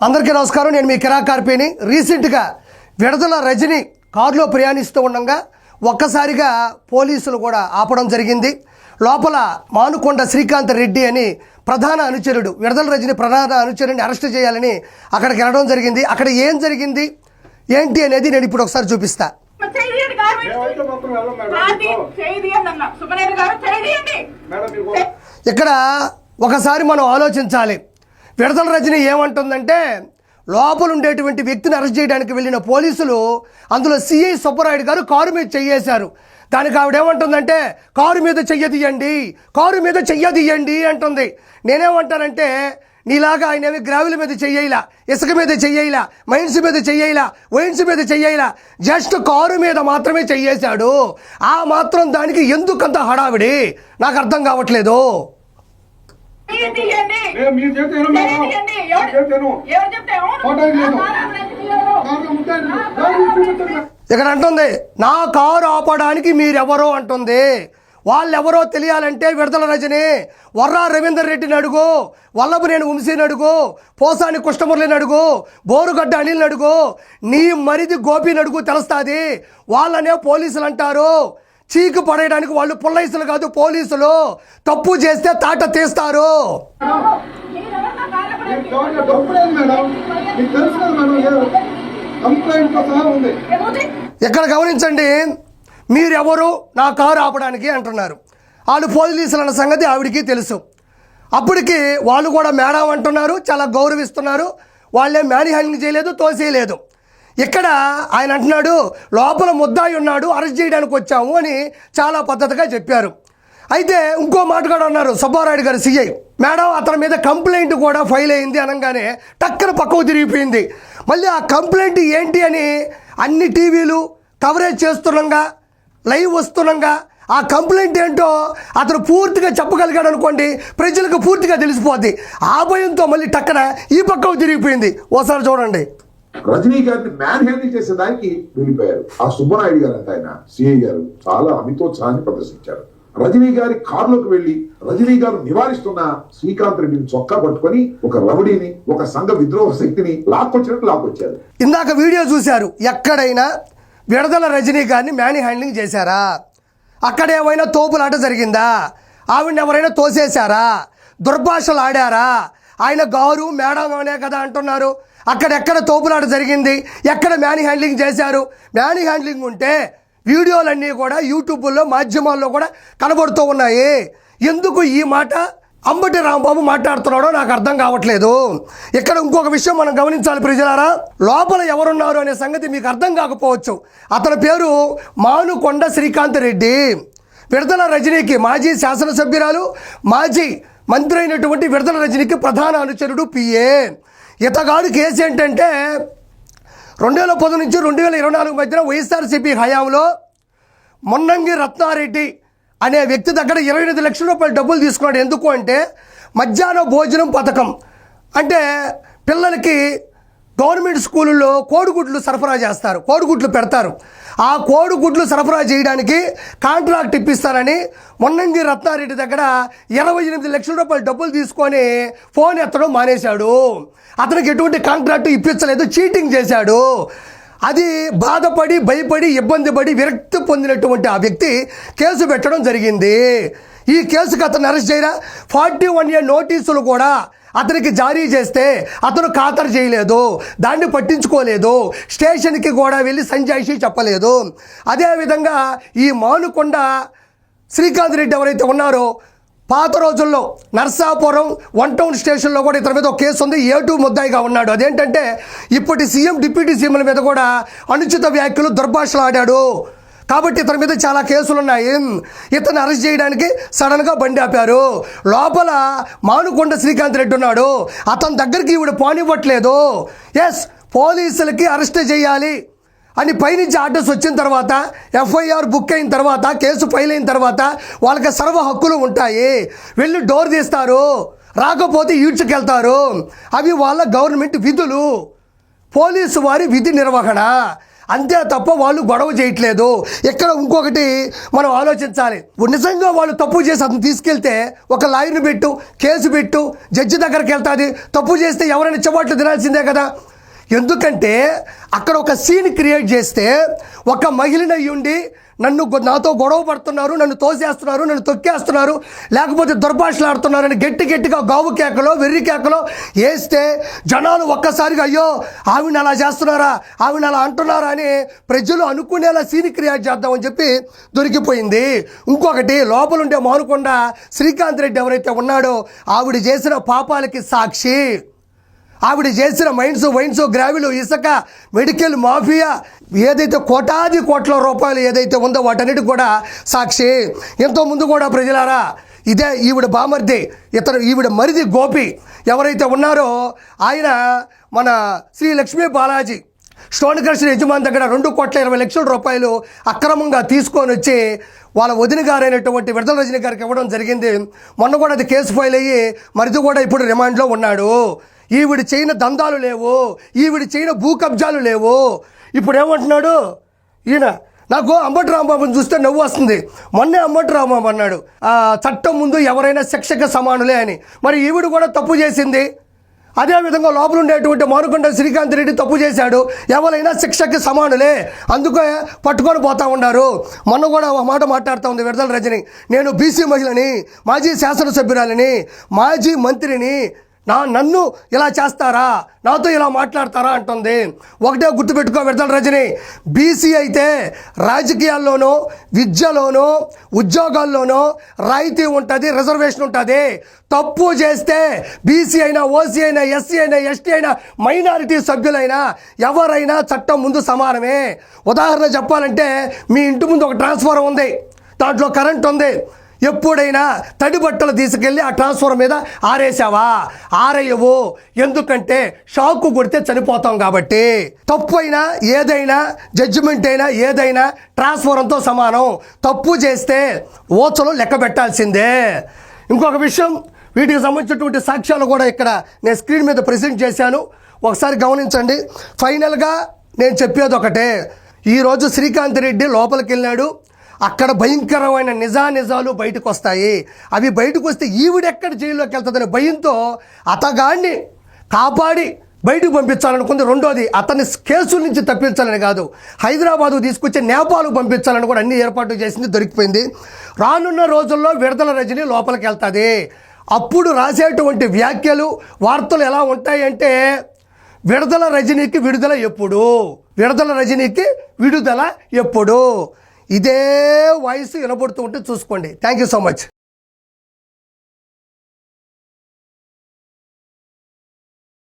అందరికీ నమస్కారం. నేను మీ కిరాక్ కార్పేని. రీసెంట్గా విడుదల రజని కారులో ప్రయాణిస్తూ ఉండగా ఒక్కసారిగా పోలీసులు కూడా ఆపడం జరిగింది. లోపల మానుకొండ శ్రీకాంత్ రెడ్డి అని ప్రధాన అనుచరుడు, విడుదల రజని ప్రధాన అనుచరుడిని అరెస్ట్ చేయాలని అక్కడికి వెళ్ళడం జరిగింది. అక్కడ ఏం జరిగింది ఏంటి అనేది నేను ఇప్పుడు ఒకసారి చూపిస్తా. ఇక్కడ ఒకసారి మనం ఆలోచించాలి. విడుదల రజని ఏమంటుందంటే, లోపల ఉండేటువంటి వ్యక్తిని అరెస్ట్ చేయడానికి వెళ్ళిన పోలీసులు అందులో సిఐ సుబ్బరాయుడు గారు కారు మీద చెయ్యేశారు. దానికి ఆవిడ ఏమంటుందంటే, కారు మీద చెయ్యదీయండి, కారు మీద చెయ్యదీయండి అంటుంది. నేనేమంటానంటే, నీలాగా ఆయన ఏమి గ్రావెల్ మీద చెయ్యలా, ఇసుక మీద చెయ్యలా, మైన్స్ మీద చెయ్యలా, వైన్స్ మీద చెయ్యలా, జస్ట్ కారు మీద మాత్రమే చెయ్యేశాడు. ఆ మాత్రం దానికి ఎందుకంత హడావిడి నాకు అర్థం కావట్లేదు. ఇక్కడ అంటుంది, నా కారు ఆపడానికి మీరెవరో అంటుంది. వాళ్ళెవరో తెలియాలంటే విడుదల రజని వర్రా రవీందర్ రెడ్డిని అడుగు, వల్లభనేని వంశీని అడుగు, పోసాని కృష్ణమురళిని అడుగు, బోరుగడ్డ అనిల్ని అడుగు, నీ మరిది గోపిని అడుగు, తెలుస్తుంది. వాళ్ళనే పోలీసులు అంటారు. చీకు పడేయడానికి వాళ్ళు పుల్లైసులు కాదు, పోలీసులు. తప్పు చేస్తే తాట తీస్తారు. ఇక్కడ గమనించండి, మీరెవరు నా కారు ఆపడానికి అంటున్నారు. వాళ్ళు పోలీసులు అన్న సంగతి ఆవిడికి తెలుసు. అప్పటికి వాళ్ళు కూడా మేడం అంటున్నారు, చాలా గౌరవిస్తున్నారు. వాళ్ళే మ్యాన్ హ్యాండింగ్ చేయలేదు, తోసేయలేదు. ఇక్కడ ఆయన అంటున్నాడు, లోపల ముద్దాయి ఉన్నాడు, అరెస్ట్ చేయడానికి వచ్చాము అని చాలా పద్ధతిగా చెప్పారు. అయితే ఇంకో మాట కూడా అన్నారు సుబ్బారాయుడు గారు సిఐ, మేడం అతని మీద కంప్లైంట్ కూడా ఫైల్ అయింది అనగానే టక్కన పక్కకు తిరిగిపోయింది. మళ్ళీ ఆ కంప్లైంట్ ఏంటి అని అన్ని టీవీలు కవరేజ్ చేస్తుండగా, లైవ్ వస్తుండగా ఆ కంప్లైంట్ ఏంటో అతను పూర్తిగా చెప్పగలిగాడు అనుకోండి, ప్రజలకు పూర్తిగా తెలిసిపోద్ది. ఆ భయంతో మళ్ళీ టక్కన ఈ పక్కకు తిరిగిపోయింది. ఓసారి చూడండి. రజనీ గారిని మ్యాన్ హ్యాండిల్ చేసేదానికి వెళ్ళిపోయారు. ఆ సుబ్బరాయుడు గారు అంటే ఆయన సిఐ గారు చాలా అమితోత్సాహాన్ని ప్రదర్శించారు. రజనీ గారి కారులోకి వెళ్లి రజనీ గారు నివారిస్తున్న శ్రీకాంత్ రెడ్డిని చొక్కా పట్టుకొని ఒక రౌడీని, ఒక సంఘ విద్రోహ శక్తిని లాక్కొచ్చినట్టు లాక్కొచ్చారు. ఇందాక వీడియో చూశారు. ఎక్కడైనా విడుదల రజనీ గారిని మ్యాన్ హ్యాండ్లింగ్ చేశారా? అక్కడ ఏమైనా తోపులాట జరిగిందా? ఆవిడని ఎవరైనా తోసేశారా? దుర్భాషలు ఆడారా? ఆయన గారు మేడం అనే కదా అంటున్నారు. అక్కడెక్కడ తోపులాట జరిగింది? ఎక్కడ మ్యాన్ హ్యాండ్లింగ్ చేశారు? మ్యాన్ హ్యాండ్లింగ్ ఉంటే వీడియోలన్నీ కూడా యూట్యూబ్లో, మాధ్యమాల్లో కూడా కనబడుతూ ఉన్నాయి. ఎందుకు ఈ మాట అంబటి రాంబాబు మాట్లాడుతున్నాడో నాకు అర్థం కావట్లేదు. ఇక్కడ ఇంకొక విషయం మనం గమనించాలి ప్రజలారా. లోపల ఎవరున్నారు అనే సంగతి మీకు అర్థం కాకపోవచ్చు. అతని పేరు మానుకొండ శ్రీకాంత్ రెడ్డి. విడుదల రజనీకి మాజీ శాసనసభ్యురాలు, మాజీ మంత్రి అయినటువంటి విడుదల రజనీకి ప్రధాన అనుచరుడు, పిఏ. ఇతగాడు కేసు ఏంటంటే 2010 నుంచి 2024 మధ్యన వైఎస్ఆర్సీపీ హయాంలో మొన్నంగి రత్నారెడ్డి అనే వ్యక్తి దగ్గర 28 లక్షల రూపాయలు డబ్బులు తీసుకున్నాడు. ఎందుకు అంటే మధ్యాహ్న భోజనం పథకం అంటే పిల్లలకి గవర్నమెంట్ స్కూళ్ళలో కోడిగుడ్లు సరఫరా చేస్తారు, కోడిగుడ్లు పెడతారు. ఆ కోడిగుడ్లు సరఫరా చేయడానికి కాంట్రాక్ట్ ఇప్పిస్తారని మొన్నంగి రత్నారెడ్డి దగ్గర 28 లక్షల రూపాయలు డబ్బులు తీసుకొని ఫోన్ ఎత్తడం మానేశాడు. అతనికి ఎటువంటి కాంట్రాక్ట్ ఇప్పించలేదు, చీటింగ్ చేశాడు. అది బాధపడి, భయపడి, ఇబ్బంది పడి, విరక్తి పొందినటువంటి ఆ వ్యక్తి కేసు పెట్టడం జరిగింది. ఈ కేసుకు అతను అరెస్ట్ చేయరా? 41A నోటీసులు కూడా అతనికి జారీ చేస్తే అతను ఖాతరు చేయలేదు, దాన్ని పట్టించుకోలేదు, స్టేషన్కి కూడా వెళ్ళి సంజాయిషి చెప్పలేదు. అదేవిధంగా ఈ మానుకొండ శ్రీకాంత్ రెడ్డి ఎవరైతే ఉన్నారో, పాత రోజుల్లో నర్సాపురం 1 టౌన్ స్టేషన్లో కూడా ఇతని మీద ఒక కేసు ఉంది. A2 ముద్దాయిగా ఉన్నాడు. అదేంటంటే ఇప్పటి సీఎం, డిప్యూటీ సీఎంల మీద కూడా అనుచిత వ్యాఖ్యలు, దుర్భాషలు ఆడాడు. కాబట్టి ఇతని మీద చాలా కేసులు ఉన్నాయి. ఇతను అరెస్ట్ చేయడానికి సడన్గా బండి ఆపారు. లోపల మానుకొండ శ్రీకాంత్ రెడ్డి ఉన్నాడు. అతని దగ్గరికి ఈవిడ పోనివ్వట్లేదు. ఎస్, పోలీసులకి అరెస్ట్ చేయాలి అని పైనుంచి ఆర్డర్స్ వచ్చిన తర్వాత, ఎఫ్ఐఆర్ బుక్ అయిన తర్వాత, కేసు ఫైల్ అయిన తర్వాత వాళ్ళకి సర్వ హక్కులు ఉంటాయి. వెళ్ళి డోర్ తీస్తారు, రాకపోతే ఈడ్చుకెళ్తారు. అవి వాళ్ళ గవర్నమెంట్ విధులు, పోలీసు వారి విధి నిర్వహణ. అంతే తప్ప వాళ్ళు గొడవ చేయట్లేదు. ఇక్కడ ఇంకొకటి మనం ఆలోచించాలి. నిజంగా వాళ్ళు తప్పు చేసి అతను తీసుకెళ్తే ఒక లాయర్ని పెట్టు, కేసు పెట్టు, జడ్జి దగ్గరికి వెళ్తుంది. తప్పు చేస్తే ఎవరైనా చెవాట్లు తినాల్సిందే కదా. ఎందుకంటే అక్కడ ఒక సీన్ క్రియేట్ చేస్తే ఒక మహిళని అయ్యుండి నాతో గొడవ పడుతున్నారు, నన్ను తోసేస్తున్నారు, నన్ను తొక్కేస్తున్నారు, లేకపోతే దుర్భాషలాడుతున్నారని గట్టిగా గావు కేకలో వెర్రి కేకలో వేస్తే జనాలు ఒక్కసారిగా అయ్యో ఆవిడ అలా చేస్తున్నారా, ఆవిడ అలా అంటున్నారా అని ప్రజలు అనుకునేలా సీన్ క్రియేట్ చేద్దామని చెప్పి దొరికిపోయింది. ఇంకొకటి లోపలుండే మానుకొండ శ్రీకాంత్ రెడ్డి ఎవరైతే ఉన్నాడో ఆవిడ చేసిన పాపాలకి సాక్షి. ఆవిడ చేసిన వైన్స్ గ్రావిలు, ఇసుక, మెడికల్ మాఫియా ఏదైతే కోటాది కోట్ల రూపాయలు ఏదైతే ఉందో వాటన్నిటికి కూడా సాక్షి. ఎంతో ముందు కూడా ప్రజలారా ఇదే ఈవిడ బామర్ది, ఈవిడ మరిది గోపి ఎవరైతే ఉన్నారో ఆయన మన శ్రీ లక్ష్మీ బాలాజీ స్టోన్ క్రషర్ యజమాని దగ్గర 2,20,00,000 రూపాయలు అక్రమంగా తీసుకొని వచ్చి వాళ్ళ వదిన గారైనటువంటి విడుదల రజనీ గారికి ఇవ్వడం జరిగింది. మొన్న కూడా అది కేసు ఫైల్ అయ్యి మరిది కూడా ఇప్పుడు రిమాండ్లో ఉన్నాడు. ఈవిడ చేయని దందాలు లేవు, ఈవిడ చేయని భూ కబ్జాలు లేవు. ఇప్పుడు ఏమంటున్నాడు ఈయన, నాకు అంబటి రాంబాబుని చూస్తే నవ్వు వస్తుంది. మొన్నే అంబటి రాంబాబు అన్నాడు చట్టం ముందు ఎవరైనా శిక్షకు సమానులే అని. మరి ఈవిడ కూడా తప్పు చేసింది. అదేవిధంగా లోపల ఉండేటువంటి మానుకొండ శ్రీకాంత్ రెడ్డి తప్పు చేశాడు. ఎవరైనా శిక్షకి సమానులే, అందుకే పట్టుకొని పోతా ఉన్నారు. మొన్న కూడా ఒక మాట మాట్లాడుతూ ఉంది విడుదల రజని, నేను బీసీ మహిళని, మాజీ శాసనసభ్యురాలిని, మాజీ మంత్రిని, నన్ను ఇలా చేస్తారా, నాతో ఇలా మాట్లాడతారా అంటుంది. ఒకటే గుర్తుపెట్టుకో విడుదల రజని, బీసీ అయితే రాజకీయాల్లోనూ విద్యలోనూ ఉద్యోగాల్లోనూ రాయితీ ఉంటుంది, రిజర్వేషన్ ఉంటుంది. తప్పు చేస్తే బీసీ అయినా, ఓసీ అయినా, ఎస్సీ అయినా, ఎస్టీ అయినా, మైనారిటీ సభ్యులైనా ఎవరైనా చట్టం ముందు సమానమే. ఉదాహరణ చెప్పాలంటే మీ ఇంటి ముందు ఒక ట్రాన్స్ఫార్మర్ ఉంది, దాంట్లో కరెంట్ ఉంది. ఎప్పుడైనా తడి బట్టలు తీసుకెళ్ళి ఆ ట్రాన్స్ఫార్మర్ మీద ఆరేసావా? ఆరేయవు. ఎందుకంటే షాకు కొడితే చనిపోతాం కాబట్టి. తప్పు అయినా ఏదైనా, జడ్జిమెంట్ అయినా ఏదైనా ట్రాన్స్ఫార్మర్తో సమానం. తప్పు చేస్తే ఓచలు లెక్క పెట్టాల్సిందే. ఇంకొక విషయం, వీటికి సంబంధించినటువంటి సాక్ష్యాలు కూడా ఇక్కడ నేను స్క్రీన్ మీద ప్రెజెంట్ చేశాను, ఒకసారి గమనించండి. ఫైనల్గా నేను చెప్పేది ఒకటే, ఈరోజు శ్రీకాంత్ రెడ్డి లోపలికి వెళ్ళాడు. అక్కడ భయంకరమైన నిజాలు బయటకు వస్తాయి. అవి బయటకు వస్తే ఈవిడెక్కడ జైల్లోకి వెళ్తుందనే భయంతో అతగాడిని కాపాడి బయటకు పంపించాలనుకుంది. రెండోది, అతన్ని కేసుల నుంచి తప్పించాలని కాదు, హైదరాబాదు తీసుకొచ్చి నేపాల్ పంపించాలని కూడా అన్ని ఏర్పాట్లు చేసింది, దొరికిపోయింది. రానున్న రోజుల్లో విడుదల రజని లోపలికి వెళ్తుంది. అప్పుడు రాసేటువంటి వ్యాఖ్యలు, వార్తలు ఎలా ఉంటాయంటే విడుదల రజనీకి విడుదల ఎప్పుడు, విడుదల రజనీకి విడుదల ఎప్పుడు, ఇదే వాయిస్ వినబడుతూ ఉంటే చూసుకోండి. Thank you so much.